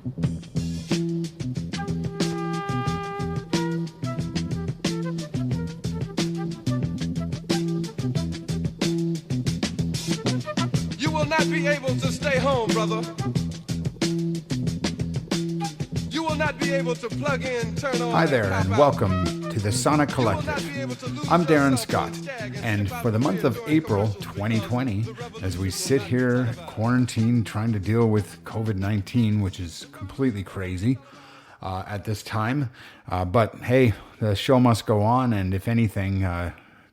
You will not be able to stay home, brother. You will not be able to plug in, turn on. Hi there, and welcome to the Sonic Collective. I'm Darren Scott, and for the month of April 2020, as we sit here quarantined trying to deal with COVID-19, which is completely crazy at this time, but hey, the show must go on, and if anything,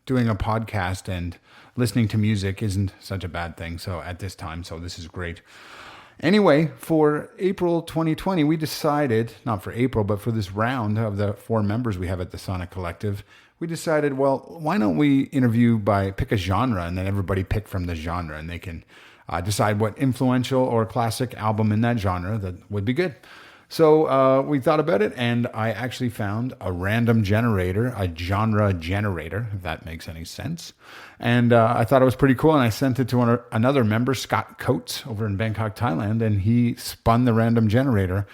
doing a podcast and listening to music isn't such a bad thing. So at this time, so this is great. Anyway, for April 2020, we decided, not for April, but for this round of the 4 members we have at the Sonic Collective, we decided, well, why don't we pick a genre, and then everybody pick from the genre, and they can decide what influential or classic album in that genre that would be good. So we thought about it, and I actually found a random generator, a genre generator, if that makes any sense. And I thought it was pretty cool, and I sent it to another member, Scott Coates, over in Bangkok, Thailand, and he spun the random generator.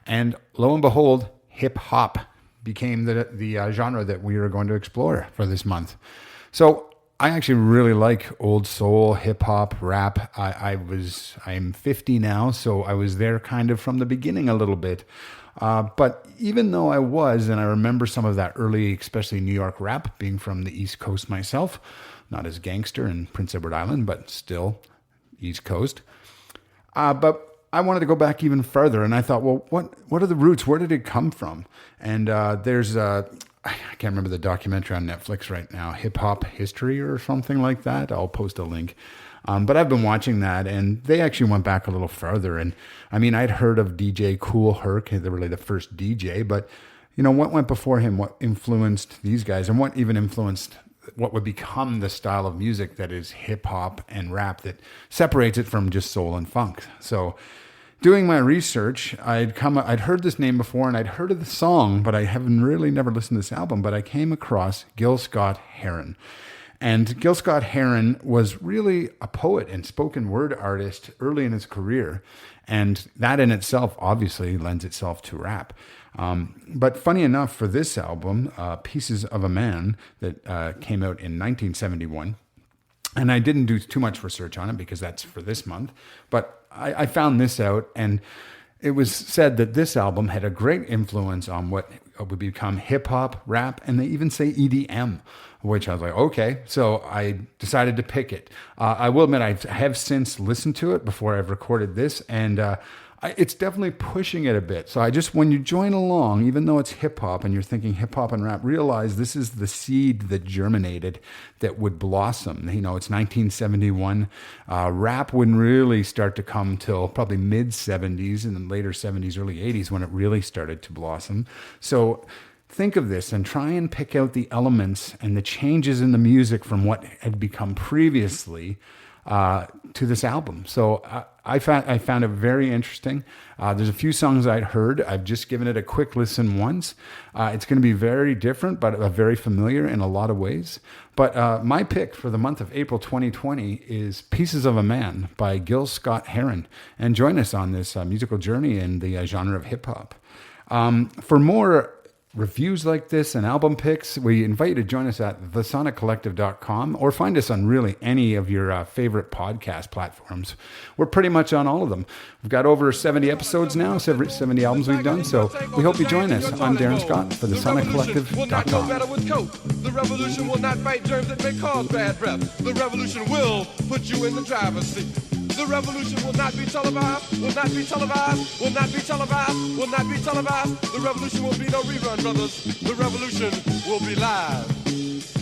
And lo and behold, hip-hop became the genre that we are going to explore for this month. So I actually really like old soul, hip hop, rap. I'm 50 now, so I was there kind of from the beginning a little bit. But even though I was, and I remember some of that early, especially New York rap, being from the East Coast myself, not as gangster in Prince Edward Island, but still East Coast. But I wanted to go back even further, and I thought, well, what are the roots? Where did it come from? And there's I can't remember the documentary on Netflix right now, Hip Hop History or something like that. I'll post a link. But I've been watching that, and they actually went back a little further. And I mean, I'd heard of DJ Kool Herc, they were really the first DJ, but you know, what went before him, what influenced these guys, and what even influenced what would become the style of music that is hip hop and rap that separates it from just soul and funk. So doing my research, I'd heard this name before, and I'd heard of the song, but I haven't really never listened to this album, but I came across Gil Scott-Heron. And Gil Scott-Heron was really a poet and spoken word artist early in his career, and that in itself obviously lends itself to rap. But funny enough, for this album, Pieces of a Man, that came out in 1971, and I didn't do too much research on it because that's for this month, but I found this out, and it was said that this album had a great influence on what would become hip-hop, rap, and they even say EDM, which I was like, okay. So I decided to pick it. I will admit I have since listened to it before I've recorded this, and it's definitely pushing it a bit. So when you join along, even though it's hip-hop and you're thinking hip-hop and rap, realize this is the seed that germinated that would blossom. You know, it's 1971. Rap wouldn't really start to come till probably mid-70s and then later 70s, early 80s when it really started to blossom. So think of this and try and pick out the elements and the changes in the music from what had become previously to this album. So I found it very interesting. There's a few songs I'd heard. I've just given it a quick listen once. It's going to be very different, but very familiar in a lot of ways. But my pick for the month of April 2020 is Pieces of a Man by Gil Scott-Heron. And join us on this musical journey in the genre of hip-hop. For more reviews like this and album picks, we invite you to join us at thesonic.collective.com or find us on really any of your favorite podcast platforms. We're pretty much on all of them. We've got over 70 episodes now, 70 albums we've done, so we hope you join us. I'm Darren Scott for thesonic.collective.com. The revolution will not fight germs that may cause bad breath. The revolution will put you in the driver's seat. The revolution will not be televised, will not be televised, will not be televised, will not be televised. The revolution will be no rerun, brothers. The revolution will be live.